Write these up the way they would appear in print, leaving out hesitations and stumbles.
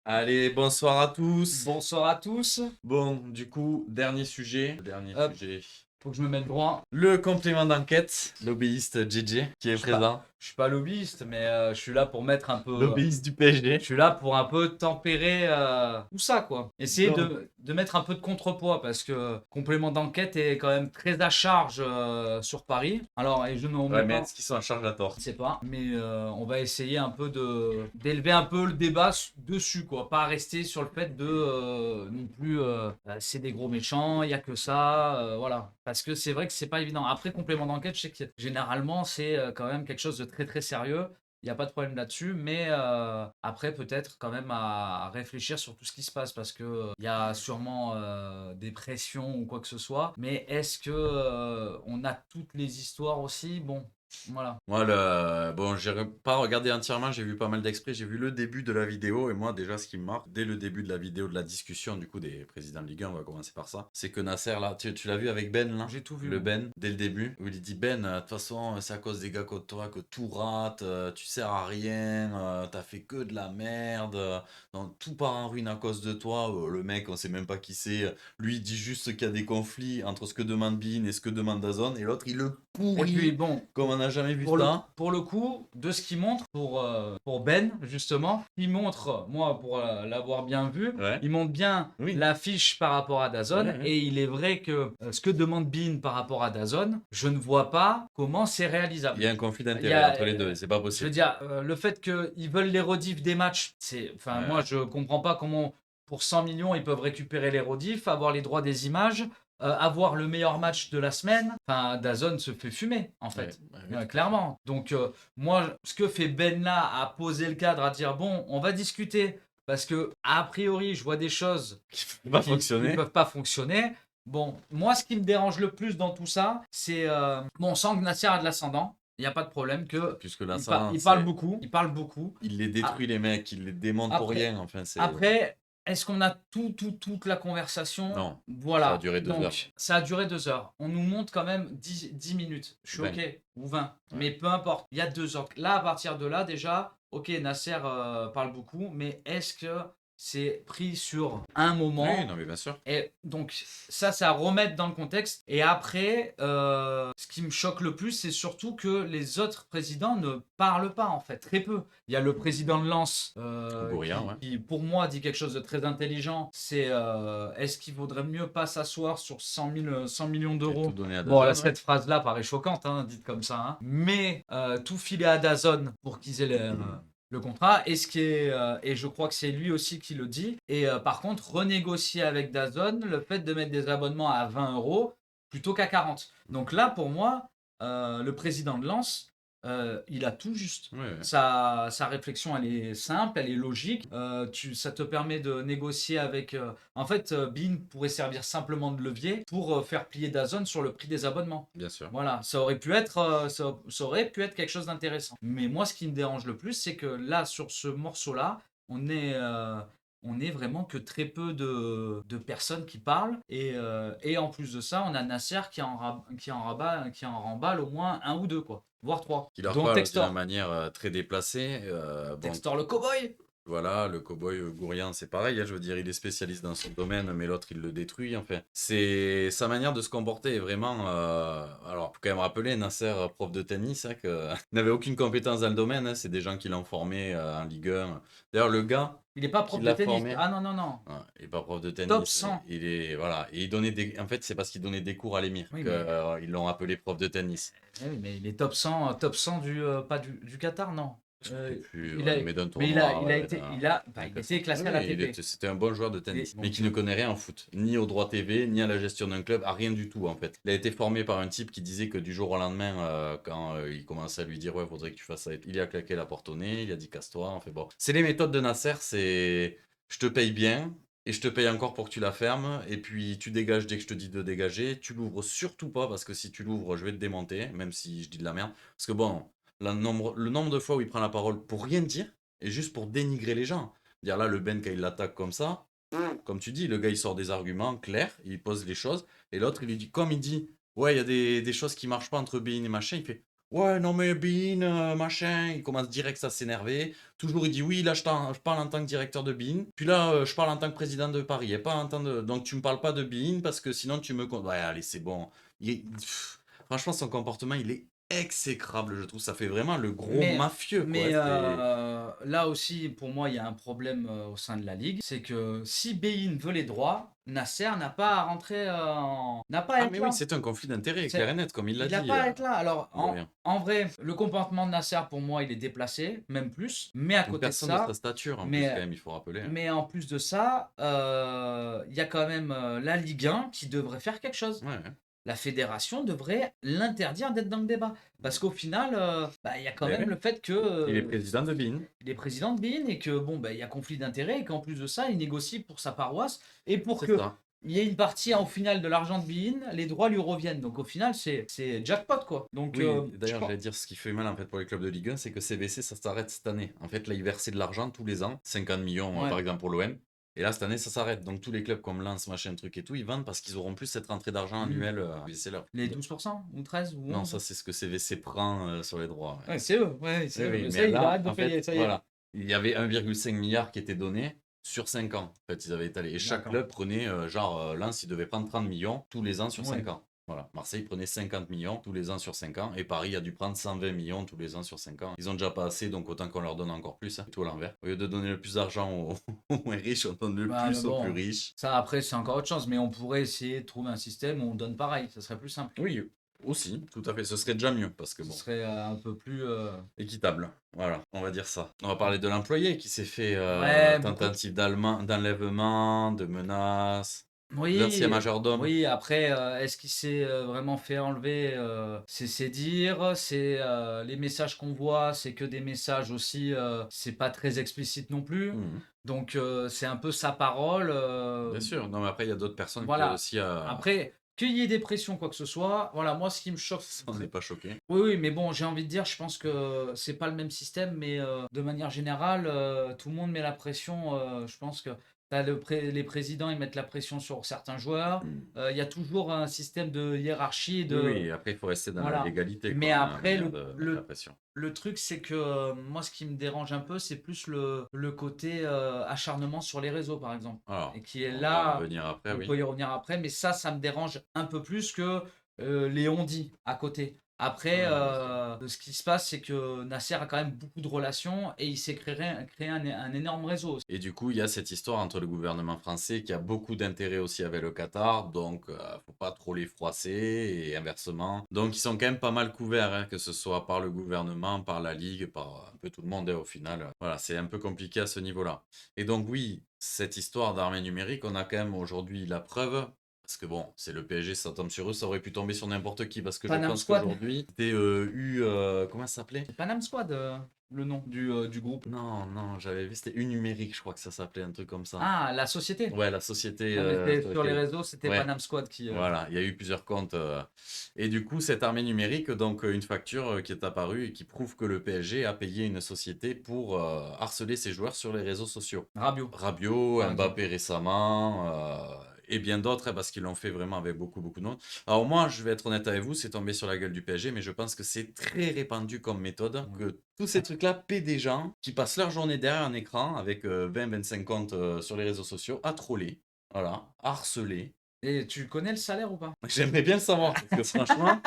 Allez, bonsoir à tous. Bonsoir à tous. Bon, du coup, dernier sujet. Dernier Hop, sujet. faut que je me mette droit. Le complément d'enquête, l'obéiste JJ qui est Je suis pas, présent. je suis pas lobbyiste, mais je suis là pour mettre un peu. L'obéiste du Je PSG. suis là pour un peu tempérer tout ça, quoi. Essayer Donc, de mettre un peu de contrepoids parce que complément d'enquête est quand même très à charge sur Paris. Alors, et je n'en mets ouais, mais pas. est-ce qu'ils sont en charge à tort? Je sais pas, mais on va essayer un peu d'élever un peu le débat dessus, quoi. Pas rester sur le fait de non plus c'est des gros méchants, il y a que ça, voilà. Parce que c'est vrai que c'est pas évident. Après, complément d'enquête, je sais que généralement c'est quand même quelque chose de très très sérieux. Il n'y a pas de problème là-dessus, mais après peut-être quand même à réfléchir sur tout ce qui se passe parce que il y a sûrement des pressions ou quoi que ce soit. Mais est-ce que on a toutes les histoires aussi? Bon, voilà. Moi, bon, j'ai pas regardé entièrement, j'ai vu pas mal d'extraits, j'ai vu le début de la vidéo, et moi, déjà, ce qui me marque, dès le début de la vidéo, de la discussion, du coup, des présidents de Ligue 1, on va commencer par ça, c'est que Nasser, là, tu l'as vu avec Ben, là? J'ai tout vu, Le moi. Ben, dès le début, où il dit Ben, de toute façon, c'est à cause des gars comme toi que tout rate, tu sers à rien, t'as fait que de la merde, donc, tout part en ruine à cause de toi. Le mec, on sait même pas qui c'est, lui, il dit juste qu'il y a des conflits entre ce que demande Bean et ce que demande Dazon, et l'autre, il le Et puis, pourrit, bon, comme on n'a jamais vu pour ça. pour le coup, de ce qu'il montre pour Ben, justement, il montre, moi, pour l'avoir bien vu, Ouais. il montre bien Oui. l'affiche par rapport à Ouais, Dazon. ouais. Et il est vrai que ce que demande Bean par rapport à Dazon, je ne vois pas comment c'est Il réalisable. y a un conflit Il y d'intérêts a, entre les deux, et c'est pas je veux possible. dire, le fait qu'ils veulent les rediffs des matchs, enfin, moi, Ouais. je comprends pas comment, pour 100 millions, ils peuvent récupérer les rediffs, avoir les droits des images, avoir le meilleur match de la semaine. Enfin, DAZN se fait fumer, en Ouais, fait. ouais, ouais, tout à fait. Clairement. Donc, moi, ce que fait Ben là, à poser le cadre, à dire bon, on va discuter, parce que, a priori, je vois des choses Qui peut pas qui fonctionner. peuvent pas fonctionner. Bon, moi, ce qui me dérange le plus dans tout ça, c'est. Bon, on sent que Nasser a de l'ascendant. Il n'y a pas de problème que. Puisque l'incendant, Il parle c'est. beaucoup. Il parle beaucoup. Il les Ah, détruit, les mecs, il les démonte pour après, rien, enfin, c'est. après, est-ce qu'on a toute la conversation? Non, ça a Voilà. duré 2 heures. Donc, ça a duré 2 heures. On nous montre quand même 10 minutes. Je suis 20. OK. Ou 20. Ouais. Mais peu importe. Il y a 2 heures. Là, à partir de là, déjà, OK, Nasser parle beaucoup. Mais est-ce que c'est pris sur un Oui, moment? non, mais bien sûr. Et donc ça, c'est à remettre dans le contexte. Et après, ce qui me choque le plus, c'est surtout que les autres présidents ne parlent pas, en fait, très peu. Il y a le président de Lens Gourrian, ouais. qui, pour moi, dit quelque chose de très intelligent. C'est est-ce qu'il vaudrait mieux pas s'asseoir sur 100 millions Et tout d'euros? donné à Bon, là, Dazon, ouais. cette phrase-là paraît choquante, hein, dite comme ça, hein. Mais tout filer à Dazon pour qu'ils aient le contrat. Et je crois que c'est lui aussi qui le dit. Et par contre, renégocier avec DAZN le fait de mettre des abonnements à 20 euros plutôt qu'à 40. Donc là, pour moi, le président de Lens, il a tout juste. Ouais, ouais. Sa réflexion, elle est simple, elle est logique. Ça te permet de négocier avec. En fait, Bean pourrait servir simplement de levier pour faire plier DAZN sur le prix des abonnements. Bien sûr. Voilà, ça aurait pu être quelque chose d'intéressant. Mais moi, ce qui me dérange le plus, c'est que là, sur ce morceau-là, on est, euh, on est vraiment que très peu de personnes qui parlent. Et en plus de ça, on a Nasser qui en remballe au moins un ou deux, quoi, voire trois. Qui leur Dont parle d'une Textor. manière très déplacée. Bon, Textor le cowboy. voilà, le cowboy Gourrian, c'est pareil, hein, je veux dire, il est spécialiste dans son domaine, mais l'autre, il le détruit, enfin. C'est sa manière de se comporter est vraiment... Alors, faut quand même rappeler, Nasser, prof de tennis, hein, il n'avait aucune compétence dans le domaine, hein, c'est des gens qui l'ont formé en Ligue 1. D'ailleurs, le gars Il n'est pas qui prof de l'a tennis. formé, Ah non, non, non. ouais, il n'est pas prof de Top tennis, 100. il est... Voilà, et il donnait des... En fait, c'est parce qu'il donnait des cours à l'émir Oui, mais, qu'ils l'ont appelé prof de tennis. oui, mais il est top 100 pas du Qatar, non. Je sais plus, Il a, mais d'un mais tournoi, ouais, enfin, d'un il était classement. classé Oui, à la oui, TP. c'était un bon joueur de Et tennis, mais donc, qui ne connaît rien en foot, ni au droit TV, ni à la gestion d'un club, à rien du tout en fait. Il a été formé par un type qui disait que du jour au lendemain, quand il commençait à lui dire ouais, faudrait que tu fasses ça, et tout, il a claqué la porte au nez, il a dit casse-toi, en fait bon. C'est les méthodes de Nasser, c'est je te paye bien. Et je te paye encore pour que tu la fermes, et puis tu dégages dès que je te dis de dégager. Tu l'ouvres surtout pas, parce que si tu l'ouvres, je vais te démonter, même si je dis de la merde. Parce que bon, le nombre de fois où il prend la parole pour rien dire, et juste pour dénigrer les gens. Dire là, le Ben, quand il l'attaque comme ça, comme tu dis, le gars, il sort des arguments clairs, il pose les choses, et l'autre, il lui dit, comme il dit, ouais, il y a des choses qui marchent pas entre Ben et machin, il fait, Ouais, non mais Bein, machin, il commence direct à s'énerver. Toujours il dit oui, là je parle en tant que directeur de Bein. Puis là, je parle en tant que président de Paris. Et pas en tant de... Donc tu me parles pas de Bein parce que sinon tu me... Ouais, allez, c'est bon. Franchement, son comportement, il est exécrable, je trouve. Ça fait vraiment le gros Mais, mafieux, quoi. mais là aussi, pour moi, il y a un problème au sein de la Ligue. C'est que si Bein veut les droits, Nasser n'a pas à rentrer n'a pas à Ah être mais oui, là. c'est un conflit d'intérêts, clair C'est- et net, comme il l'a Il n'a dit. pas à être là. Alors, De rien. en vrai, le comportement de Nasser, pour moi, il est déplacé, même plus. Mais à Une côté de personne de sa ça, stature, en plus, quand mais, même, il faut rappeler. Hein. mais en plus de ça, il y a quand même la Ligue 1 qui devrait faire quelque chose. Ouais, ouais. La fédération devrait l'interdire d'être dans le débat. Parce qu'au final, il y a quand Eh même ouais. le fait que Il est président de Bein. il est président de BIN et que bon, il y a conflit d'intérêts et qu'en plus de ça, il négocie pour sa paroisse et pour C'est que ça. il y ait une partie au final de l'argent de BIN, les droits lui reviennent. Donc au final, c'est jackpot quoi. Donc Oui, je d'ailleurs, pense. j'allais dire ce qui fait mal en fait pour les clubs de Ligue 1, c'est que CVC ça s'arrête cette année. En fait, là, ils versaient de l'argent tous les ans, 50 millions Ouais. par exemple pour l'OM. Et là, cette année, ça s'arrête. Donc tous les clubs comme Lens, machin, truc et tout, ils vendent parce qu'ils auront plus cette rentrée d'argent Mhm. annuelle. C'est là. Les 12% ou 13 ou Non, 11. ça, c'est ce que CVC prend sur les droits. Ouais, Ouais, c'est eux. Ouais, c'est oui, eux. oui, Ça mais y est, il là, arrête de en payer. fait, Ça y est. voilà. Il y avait 1,5 milliard qui était donné sur 5 ans. En fait, ils avaient étalé. Et chaque D'accord. club prenait, Lens, il devait prendre 30 millions tous les ans sur Ouais. 5 ans. Voilà. Marseille prenait 50 millions tous les ans sur 5 ans. Et Paris a dû prendre 120 millions tous les ans sur 5 ans. Ils ont déjà pas assez, donc autant qu'on leur donne encore plus. Hein. Tout à l'envers. Au lieu de donner le plus d'argent aux, aux moins riches, on donne le Bah, mais plus aux plus bon, riches. ça après c'est encore autre chose. Mais on pourrait essayer de trouver un système où on donne pareil. Ça serait plus simple. Oui, aussi, tout à fait. Ce serait déjà mieux, parce que Ce bon, serait un peu plus. équitable. Voilà, on va dire ça. On va parler de l'employé qui s'est fait Ouais, beaucoup. tentative d'enlèvement, de menaces. L'ancien Oui, majordome. oui, après, est-ce qu'il s'est vraiment fait enlever c'est dire, les messages qu'on voit, c'est que des messages aussi, c'est pas très explicite non plus. Mhm. Donc, c'est un peu sa parole. Bien sûr. Non, mais après, il y a d'autres personnes qui Voilà. aussi Après, qu'il y ait des pressions, quoi que ce soit, voilà, moi, ce qui me choque. ça, on n'est pas choqué. Oui, oui, mais bon, j'ai envie de dire, je pense que c'est pas le même système, mais de manière générale, tout le monde met la pression. Je pense que les présidents, ils mettent la pression sur certains joueurs. Mhm. Il y a toujours un système de hiérarchie, Oui, oui, après, il faut rester dans la voilà. légalité, Mais quoi, dans la après, manière de mettre la pression. le truc, c'est que moi, ce qui me dérange un peu, c'est plus le côté acharnement sur les réseaux, par exemple. Alors, Et qui est on va en là, revenir après, on oui. peut y revenir après, mais ça me dérange un peu plus que les on-dit à côté. Après, Ouais, bien sûr. ce qui se passe, c'est que Nasser a quand même beaucoup de relations et il s'est créé un énorme réseau. Et du coup, il y a cette histoire entre le gouvernement français qui a beaucoup d'intérêt aussi avec le Qatar, donc faut pas trop les froisser et inversement. Donc ils sont quand même pas mal couverts, hein, que ce soit par le gouvernement, par la Ligue, par un peu tout le monde hein, au final. Voilà, c'est un peu compliqué à ce niveau-là. Et donc oui, cette histoire d'armée numérique, on a quand même aujourd'hui la preuve. Parce que bon, c'est le PSG, ça tombe sur eux, ça aurait pu tomber sur n'importe qui. Parce que je Panam pense Squad. qu'aujourd'hui, c'était comment ça s'appelait? C'est Panam Squad, le nom du groupe. Non, non, j'avais vu, c'était numérique, je crois que ça s'appelait, un truc comme ça. Ah, la société. Ouais, la société Ouais, mais sur sur les laquelle... réseaux, c'était Ouais, Panam Squad qui. voilà, il y a eu plusieurs comptes. Et du coup, cette armée numérique, donc une facture qui est apparue et qui prouve que le PSG a payé une société pour harceler ses joueurs sur les réseaux sociaux. Rabiot, Rabiot, par exemple. Mbappé récemment, et bien d'autres, hein, parce qu'ils l'ont fait vraiment avec beaucoup, beaucoup de monde. Alors moi, je vais être honnête avec vous, c'est tombé sur la gueule du PSG, mais je pense que c'est très répandu comme méthode, que tous ces trucs-là paient des gens qui passent leur journée derrière un écran avec 20-25 comptes sur les réseaux sociaux à troller, voilà, à harceler. Et tu connais le salaire ou pas? J'aimerais bien le savoir, parce que franchement,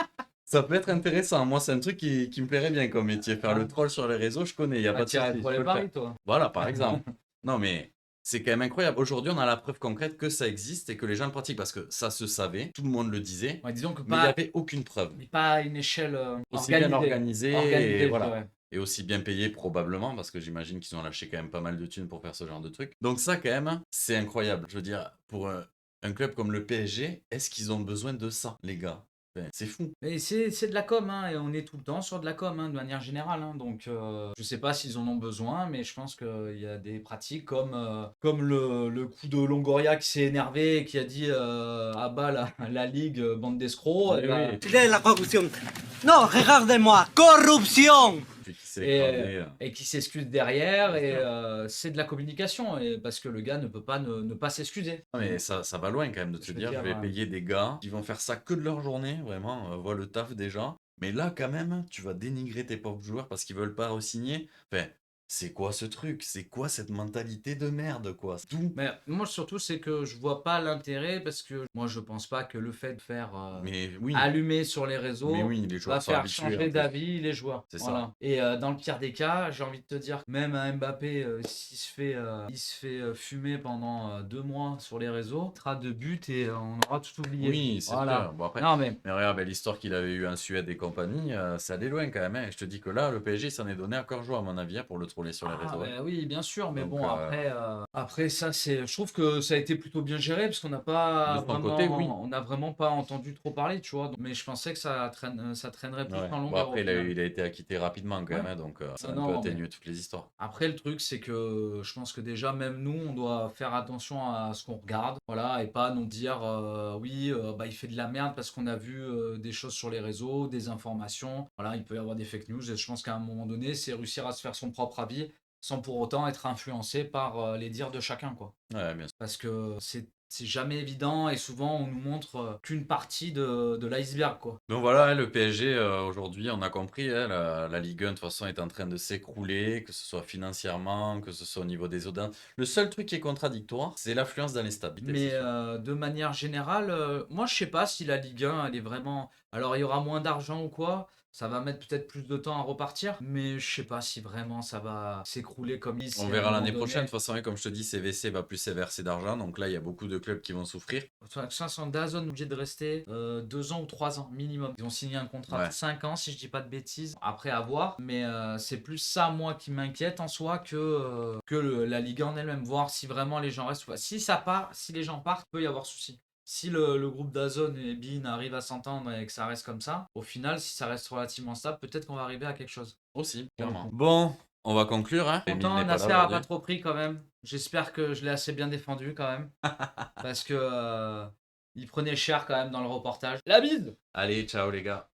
ça peut être intéressant. Moi, c'est un truc qui me plairait bien comme métier. Faire le troll sur les réseaux, je connais, il n'y a Ah, pas de tu irais souci, pour je peux les le faire. paris, toi. Voilà, par exemple. Non, mais c'est quand même incroyable. Aujourd'hui, on a la preuve concrète que ça existe et que les gens le pratiquent parce que ça se savait, tout le monde le disait, Ouais, disons que mais il n'y pas, avait aucune preuve. mais pas à une échelle Aussi bien organisée. organisé, et Organisée, je voilà. dirais. Et aussi bien payé probablement, parce que j'imagine qu'ils ont lâché quand même pas mal de thunes pour faire ce genre de truc. Donc ça, quand même, c'est incroyable. Je veux dire, pour un club comme le PSG, est-ce qu'ils ont besoin de ça, les gars? Enfin, c'est fou. Mais c'est de la com, hein, et on est tout le temps sur de la com, hein, de manière générale. Hein, donc, je sais pas s'ils en ont besoin, mais je pense qu'il y a des pratiques comme le coup de Longoria qui s'est énervé et qui a dit ah bah la Ligue, bande d'escrocs. Eh Et, bah, oui, De la corruption. Non, regardez-moi, corruption. puis qui s'est et, écrasé. et qui s'excuse derrière, Bien et sûr. c'est de la communication, et, parce que le gars ne peut pas ne pas s'excuser. Non, mais ça va loin quand même de te Je veux dire, je dire, vais payer des gars qui vont faire ça que de leur journée, vraiment, voient le taf déjà. Mais là, quand même, tu vas dénigrer tes pauvres joueurs parce qu'ils veulent pas re-signer. Enfin, c'est quoi ce truc? C'est quoi cette mentalité de merde, quoi? Tout. Mais moi, surtout, c'est que je vois pas l'intérêt parce que moi, je pense pas que le fait de faire Mais oui, allumer sur les réseaux mais oui, les va joueurs sont faire habitués en changer plus. d'avis les joueurs. C'est ça. Voilà. Et dans le pire des cas, j'ai envie de te dire, même un Mbappé, s'il se fait fumer pendant 2 mois sur les réseaux, il fera 2 buts et on aura tout oublié. Oui, c'est Voilà. sûr. Bon, après, Non, mais mais regarde, l'histoire qu'il avait eue en Suède et compagnie, ça allait loin quand même. Hein. Je te dis que là, le PSG s'en est donné à cœur joie, à mon avis, hein, pour le troller sur les réseaux. Hein. bah oui, bien sûr, mais Donc, bon, après ça, je trouve que ça a été plutôt bien géré parce qu'on n'a pas de son vraiment, côté, oui. on n'a vraiment pas entendu trop parler, tu vois. Mais je pensais que ça traînerait plus Ouais. en Bon, longueur. après, au final. il a été acquitté rapidement quand Ouais. même, hein, donc ça a un Non, peu mais- atténué toutes les histoires. Après, le truc, c'est que je pense que déjà, même nous, on doit faire attention à ce qu'on regarde, voilà, et pas nous dire, oui, bah, il fait de la merde parce qu'on a vu des choses sur les réseaux, des informations, voilà, il peut y avoir des fake news, et je pense qu'à un moment donné, c'est réussir à se faire son propre avis sans pour autant être influencé par les dires de chacun, quoi. Ouais, bien sûr. Parce que c'est jamais évident et souvent on nous montre qu'une partie de l'iceberg, quoi. Donc voilà, hein, le PSG, aujourd'hui, on a compris, hein, la Ligue 1, de toute façon, est en train de s'écrouler, que ce soit financièrement, que ce soit au niveau des audiences. Le seul truc qui est contradictoire, c'est l'affluence dans les stades. Mais de manière générale, moi je sais pas si la Ligue 1 elle est vraiment. Alors il y aura moins d'argent ou quoi, ça va mettre peut-être plus de temps à repartir, mais je sais pas si vraiment ça va s'écrouler comme il. On verra l'année prochaine. De toute façon, hein, comme je te dis, CVC va plus se verser d'argent. Donc là, il y a beaucoup de clubs qui vont souffrir. Ça, sans Dazn obligé de rester 2 ans ou 3 ans minimum. Ils ont signé un contrat Ouais. de 5 ans, si je dis pas de bêtises. Après à voir, mais c'est plus ça, moi, qui m'inquiète en soi que la Ligue 1 en elle-même. Voir si vraiment les gens restent ou pas. Si ça part, si les gens partent, peut y avoir souci. Si le groupe DAZN et BeIN arrivent à s'entendre et que ça reste comme ça, au final, si ça reste relativement stable, peut-être qu'on va arriver à quelque chose. Aussi, clairement. Bon, on va conclure. Hein. Emile Content, n'est pas là Nasser a pas aujourd'hui. trop pris quand même. J'espère que je l'ai assez bien défendu quand même. Parce que il prenait cher quand même dans le reportage. La bise! Allez, ciao les gars.